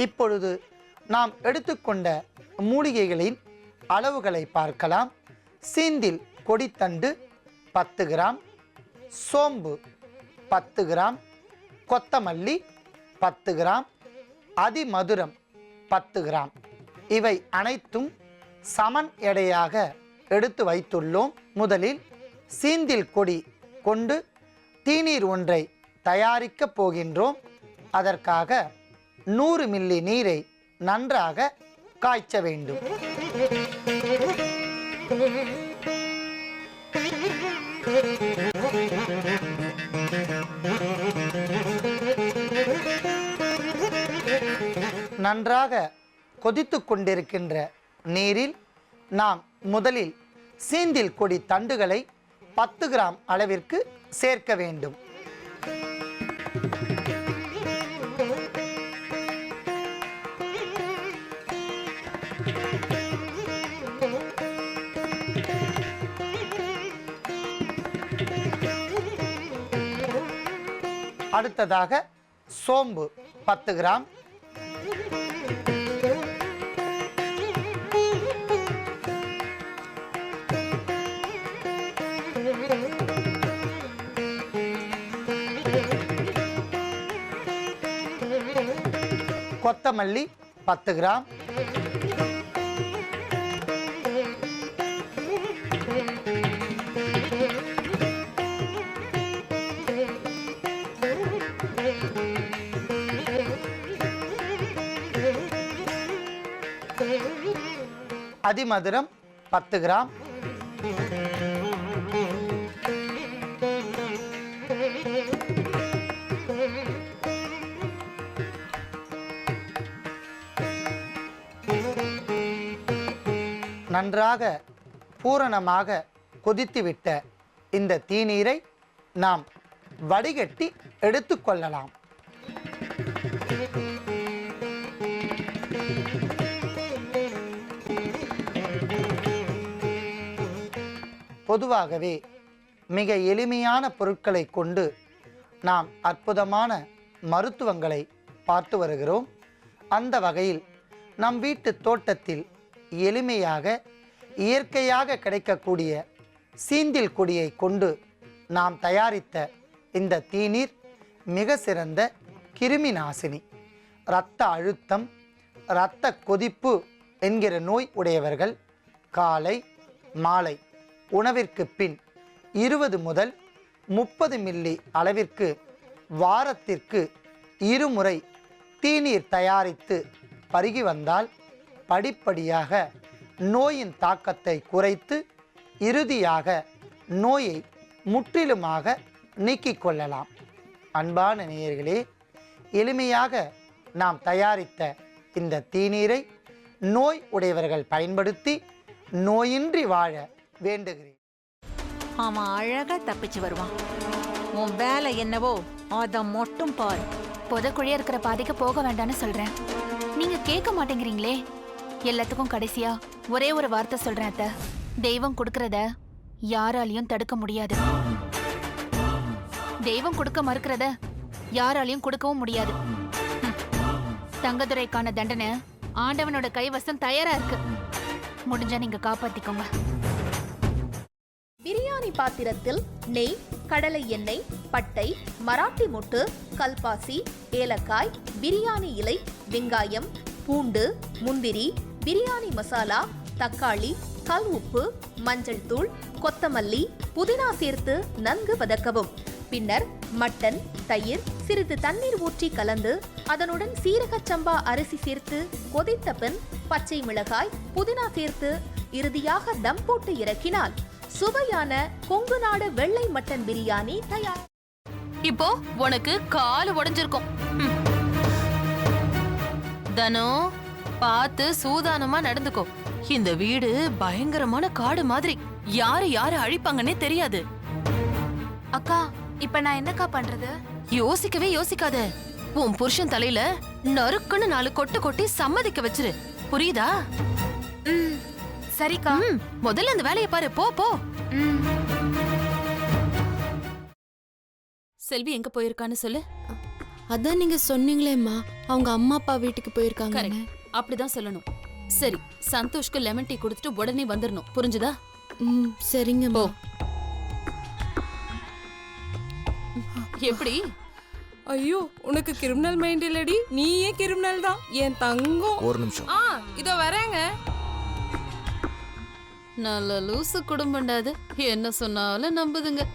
இப்பொழுது நாம் எடுத்துக்கொண்ட மூலிகைகளின் அளவுகளை பார்க்கலாம். சீந்தில் கொடித்தண்டு 10 கிராம், சோம்பு 10 கிராம், கொத்தமல்லி 10 கிராம், அதிமதுரம் 10 கிராம். இவை அனைத்தும் சமன் எடையாக எடுத்து வைத்துள்ளோம். முதலில் சீந்தில் கொடி கொண்டு தீநீர் ஒன்றை தயாரிக்கப் போகின்றோம். அதற்காக 100 மில்லி நீரை நன்றாக காய்ச்ச வேண்டும். நன்றாக கொதித்து கொண்டிருக்கின்ற நீரில் நாம் முதலில் சீந்தில் கொடி தண்டுகளை 10 கிராம் அளவிற்கு சேர்க்க வேண்டும். அடுத்ததாக சோம்பு 10 கிராம், கொத்தமல்லி 10 கிராம், அதிமதுரம் 10 கிராம், நன்றாக பூரணமாக கொதித்துவிட்ட இந்த தீநீரை நாம் வடிகட்டி எடுத்துக்கொள்ளலாம். பொதுவாகவே மிக எளிமையான பொருட்களை கொண்டு நாம் அற்புதமான மருத்துவங்களை பார்த்து வருகிறோம். அந்த வகையில் நம் வீட்டு தோட்டத்தில் எளிமையாக இயற்கையாக கிடைக்கக்கூடிய சீந்தில் கொடியை கொண்டு நாம் தயாரித்த இந்த தீநீர் மிக சிறந்த கிருமி நாசினி. இரத்த அழுத்தம், இரத்த கொதிப்பு என்கிற நோய் உடையவர்கள் காலை மாலை உணவிற்கு பின் 20 முதல் 30 மில்லி அளவிற்கு வாரத்திற்கு 2 முறை தீநீர் தயாரித்து பருகி வந்தால் படிப்படியாக நோயின் தாக்கத்தை குறைத்து இறுதியாக நோயை முற்றிலுமாக நீக்கிக் கொள்ளலாம். அன்பான நேயர்களே, எளிமையாக நாம் தயாரித்த இந்த தீநீரை நோய் உடையவர்கள் பயன்படுத்தி நோயின்றி வாழ வேண்டுகிறேன். அவன் அழகா தப்பிச்சு வருவான். உன் வேலை என்னவோ அத மட்டும் பாரு. புதக்குழியா இருக்கிற பாதைக்கு போக வேண்டாம்னு சொல்றேன், நீங்க கேட்க மாட்டேங்கிறீங்களே. எல்லாத்துக்கும் கடைசியா ஒரே ஒரு வார்த்தை சொல்றேன் அத்தை. தெய்வம் கொடுக்கறத யாராலையும் தடுக்க முடியாது. தெய்வம் கொடுக்க மறுக்கிறத யாராலையும் கொடுக்கவும் முடியாது. தங்கதுரைக்கான தண்டனை ஆண்டவனோட கைவசம் தயாரா இருக்கு. முடிஞ்சா நீங்க காப்பாத்திக்கோங்க. பிரியாணி பாத்திரத்தில் நெய், கடலை எண்ணெய், பட்டை, மராட்டி மொட்டு, கல்பாசி, ஏலக்காய், பிரியாணி இலை, வெங்காயம், பூண்டு, முந்திரி, பிரியாணி மசாலா, தக்காளி, கல் உப்பு, மஞ்சள் தூள், கொத்தமல்லி, புதினா சேர்த்து நன்கு வதக்கவும். பின்னர் மட்டன், தயிர், சிறிது தண்ணீர் ஊற்றி கலந்து அதனுடன் சீரகச் சம்பா அரிசி சேர்த்து கொதித்த பின் பச்சை மிளகாய், புதினா சேர்த்து இறுதியாக தம் போட்டு இறக்கினால் சுவையான கொங்கு நாடு வெள்ளை மட்டன் பிரியாணி தயார். இப்போ உனக்கு கால் உடைஞ்சிருக்கும். தனோ, பார்த்து சூதானமா நடந்துக்கோ. இந்த வீடு பயங்கரமான காடு மாதிரி, யாரு யாரு அழிப்பாங்கன்னே தெரியாது. அக்கா, இப்ப நான் என்னக்கா பண்றது? யோசிக்கவே யோசிக்காத. உன் புருஷன் தலையில நறுக்குன்னு 4 கொட்டு கொட்டி சம்மதிக்க வச்சிரு. புரியுதா? சரிக்கா. முதல்ல அந்த வேலையை பாரு. போ போ. செல்வி எங்க போயிருக்கான்னு சொல்லு. அதான் நீங்க சொன்னீங்களேம்மா அவங்க அம்மா அப்பா வீட்டுக்கு போயிருக்காங்க. கரெக்ட், அப்படிதான் சொல்லணும். சரி, சந்தோஷ்க்கு லெமன் டீ கொடுத்துட்டு உடனே வந்துடணும், புரிஞ்சுதா? சரிங்கம்மா. எப்படி? ஐயோ, உனக்கு கிரிமினல் மைண்ட் இல்லடி, நீயே கிரிமினல் தான் என் தங்கம். ஒரு நிமிஷம். இதோ வரேங்க. நல்ல லூசு குடும்பம்டா அது, என்ன சொன்னாலும் நம்புதுங்க.